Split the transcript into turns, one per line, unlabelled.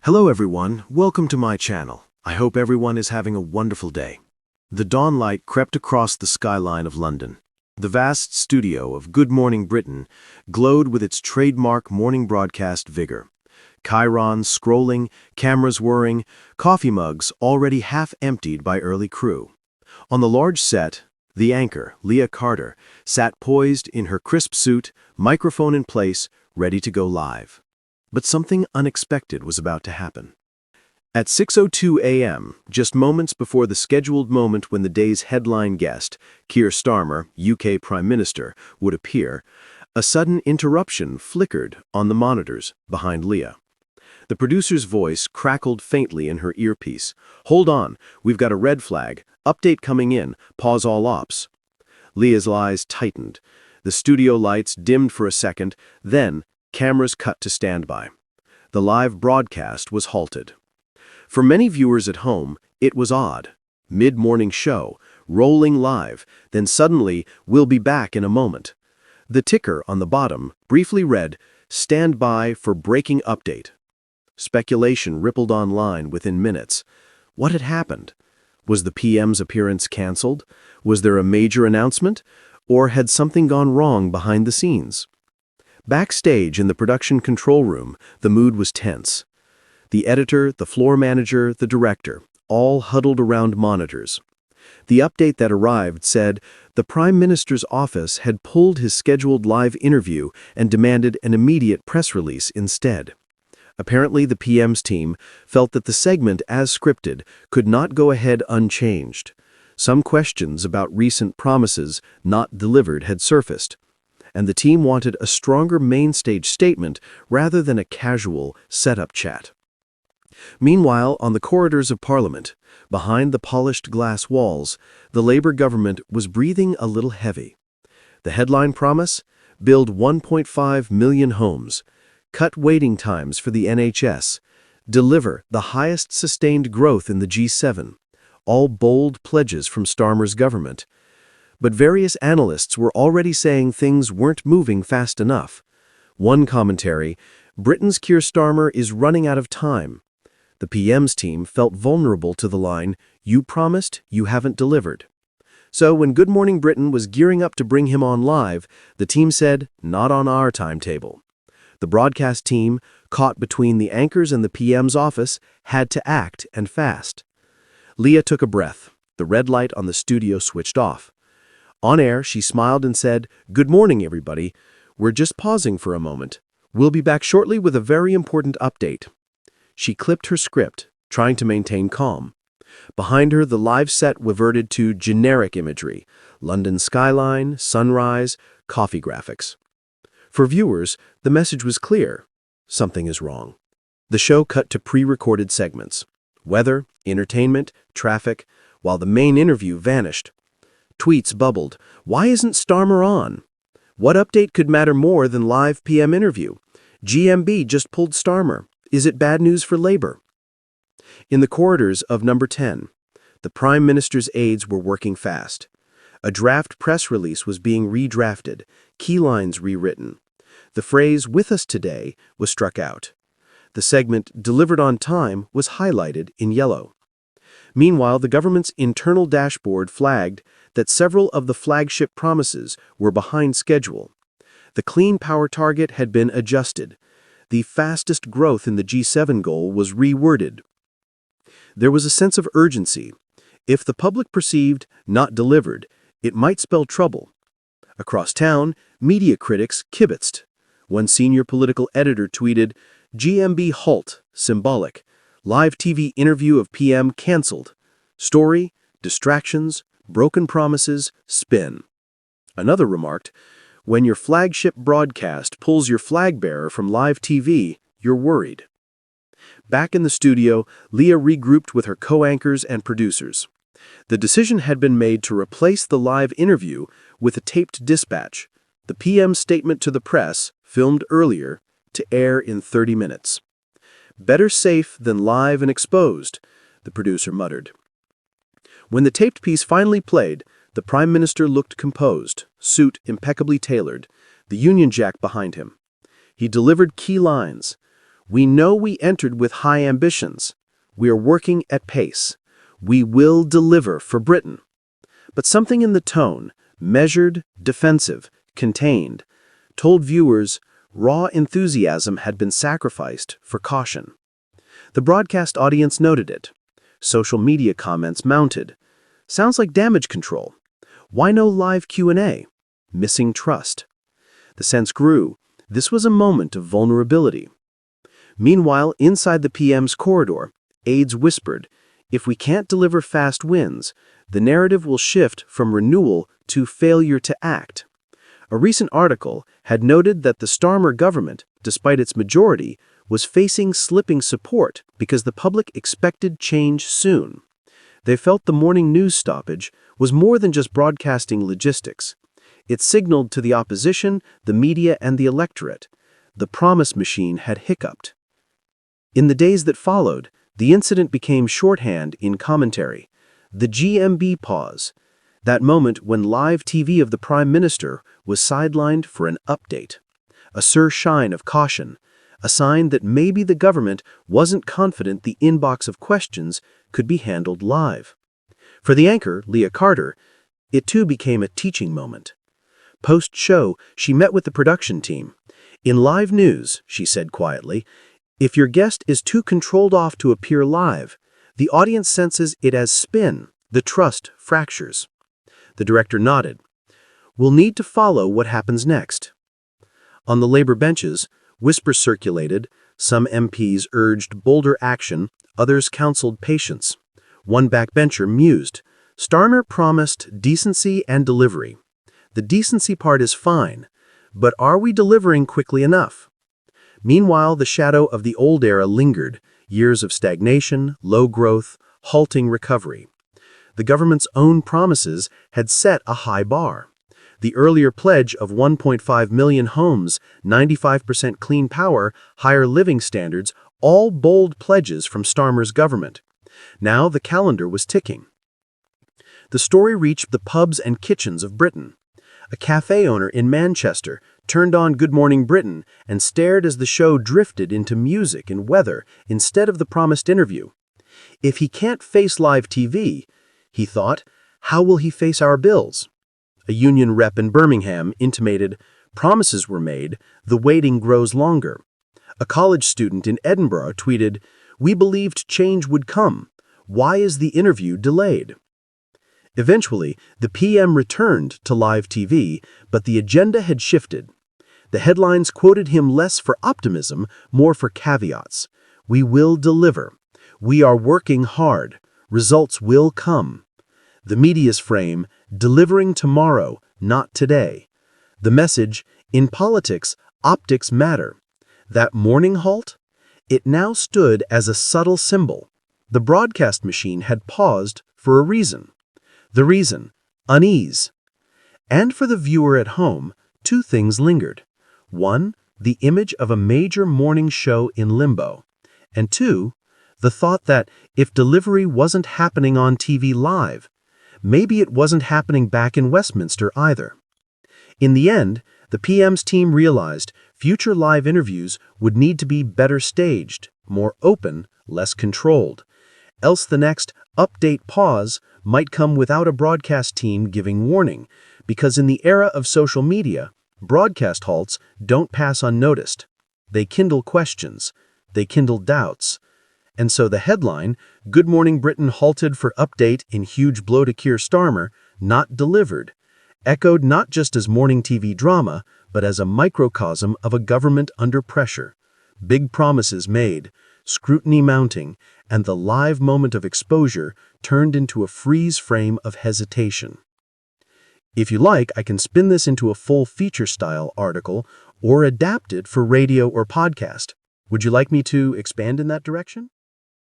Hello everyone, welcome to my channel. I hope everyone is having a wonderful day. The dawn light crept across the skyline of London. The vast studio of Good Morning Britain glowed with its trademark morning broadcast vigor. Chyrons scrolling, cameras whirring, coffee mugs already half emptied by early crew. On the large set, the anchor, Leah Carter, sat poised in her crisp suit, microphone in place, ready to go live. But something unexpected was about to happen. At 6:02 a.m., just moments before the scheduled moment when the day's headline guest, Keir Starmer, UK Prime Minister, would appear, a sudden interruption flickered on the monitors behind Leah. The producer's voice crackled faintly in her earpiece. "Hold on, we've got a red flag. Update coming in. Pause all ops." Leah's eyes tightened. The studio lights dimmed for a second, then cameras cut to standby. The live broadcast was halted. For many viewers at home, it was odd. Mid-morning show, rolling live, then suddenly, "We'll be back in a moment." The ticker on the bottom briefly read, "Stand by for breaking update." Speculation rippled online within minutes. What had happened? Was the PM's appearance cancelled? Was there a major announcement? Or had something gone wrong behind the scenes? Backstage in the production control room, the mood was tense. The editor, the floor manager, the director, all huddled around monitors. The update that arrived said the Prime Minister's office had pulled his scheduled live interview and demanded an immediate press release instead. Apparently, the PM's team felt that the segment, as scripted, could not go ahead unchanged. Some questions about recent promises not delivered had surfaced, and the team wanted a stronger mainstage statement rather than a casual, set-up chat. Meanwhile, on the corridors of Parliament, behind the polished glass walls, the Labour government was breathing a little heavy. The headline promise? Build 1.5 million homes. Cut waiting times for the NHS. Deliver the highest sustained growth in the G7. All bold pledges from Starmer's government. But various analysts were already saying things weren't moving fast enough. One commentary, "Britain's Keir Starmer is running out of time." The PM's team felt vulnerable to the line, "You promised, you haven't delivered." So when Good Morning Britain was gearing up to bring him on live, the team said, "Not on our timetable." The broadcast team, caught between the anchors and the PM's office, had to act, and fast. Leah took a breath. The red light on the studio switched off. On air, she smiled and said, "Good morning, everybody. We're just pausing for a moment. We'll be back shortly with a very important update." She clipped her script, trying to maintain calm. Behind her, the live set reverted to generic imagery: London skyline, sunrise, coffee graphics. For viewers, the message was clear. Something is wrong. The show cut to pre-recorded segments: weather, entertainment, traffic, while the main interview vanished. Tweets bubbled. "Why isn't Starmer on? What update could matter more than live PM interview? GMB just pulled Starmer. Is it bad news for Labour?" In the corridors of Number 10, the Prime Minister's aides were working fast. A draft press release was being redrafted, key lines rewritten. The phrase "with us today" was struck out. The segment "delivered on time" was highlighted in yellow. Meanwhile, the government's internal dashboard flagged that several of the flagship promises were behind schedule. The clean power target had been adjusted. The fastest growth in the G7 goal was reworded. There was a sense of urgency. If the public perceived "not delivered," it might spell trouble. Across town, media critics kibitzed. One senior political editor tweeted, "GMB halt, symbolic. Live TV interview of PM cancelled. Story, distractions, broken promises, spin." Another remarked, "When your flagship broadcast pulls your flag bearer from live TV, you're worried." Back in the studio, Leah regrouped with her co-anchors and producers. The decision had been made to replace the live interview with a taped dispatch, the PM's statement to the press, filmed earlier, to air in 30 minutes. "Better safe than live and exposed," the producer muttered. When the taped piece finally played, the Prime Minister looked composed, suit impeccably tailored, the Union Jack behind him. He delivered key lines. We know we entered with high ambitions. We are working at pace. We will deliver for Britain. But something in the tone, measured, defensive, contained, told viewers raw enthusiasm had been sacrificed for caution. The broadcast audience noted it. Social media comments mounted. Sounds like damage control. Why no live Q&A? Missing trust. The sense grew. This was a moment of vulnerability. Meanwhile, inside the PM's corridor, aides whispered, if we can't deliver fast wins, the narrative will shift from renewal to failure to act. A recent article had noted that the Starmer government, despite its majority, was facing slipping support because the public expected change soon. They felt the morning news stoppage was more than just broadcasting logistics. It signaled to the opposition, the media, and the electorate. The promise machine had hiccuped. In the days that followed, the incident became shorthand in commentary. The GMB pause, that moment when live TV of the Prime Minister was sidelined for an update. A surshine of caution, a sign that maybe the government wasn't confident the inbox of questions could be handled live. For the anchor, Leah Carter, it too became a teaching moment. Post-show, she met with the production team. In live news, she said quietly, if your guest is too controlled off to appear live, the audience senses it as spin, the trust fractures. The director nodded. We'll need to follow what happens next. On the Labour benches, whispers circulated. Some MPs urged bolder action, others counseled patience. One backbencher mused. Starmer promised decency and delivery. The decency part is fine, but are we delivering quickly enough? Meanwhile, the shadow of the old era lingered, years of stagnation, low growth, halting recovery. The government's own promises had set a high bar. The earlier pledge of 1.5 million homes, 95% clean power, higher living standards, all bold pledges from Starmer's government. Now the calendar was ticking. The story reached the pubs and kitchens of Britain. A cafe owner in Manchester turned on Good Morning Britain and stared as the show drifted into music and weather instead of the promised interview. If he can't face live TV, he thought, how will he face our bills? A union rep in Birmingham intimated, promises were made, the waiting grows longer. A college student in Edinburgh tweeted, we believed change would come. Why is the interview delayed? Eventually, the PM returned to live TV, but the agenda had shifted. The headlines quoted him less for optimism, more for caveats. We will deliver. We are working hard. Results will come. The media's frame, delivering tomorrow, not today. The message, in politics, optics matter. That morning halt? It now stood as a subtle symbol. The broadcast machine had paused for a reason. The reason, unease. And for the viewer at home, two things lingered. One, the image of a major morning show in limbo. And two, the thought that if delivery wasn't happening on TV live, maybe it wasn't happening back in Westminster either. In the end, the PM's team realized future live interviews would need to be better staged, more open, less controlled. Else the next update pause might come without a broadcast team giving warning, because in the era of social media, broadcast halts don't pass unnoticed. They kindle questions. They kindle doubts. And so the headline, Good Morning Britain halted for update in huge blow to Keir Starmer, not delivered, echoed not just as morning TV drama, but as a microcosm of a government under pressure. Big promises made, scrutiny mounting, and the live moment of exposure turned into a freeze frame of hesitation. If you like, I can spin this into a full feature-style article or adapt it for radio or podcast. Would you like me to expand in that direction?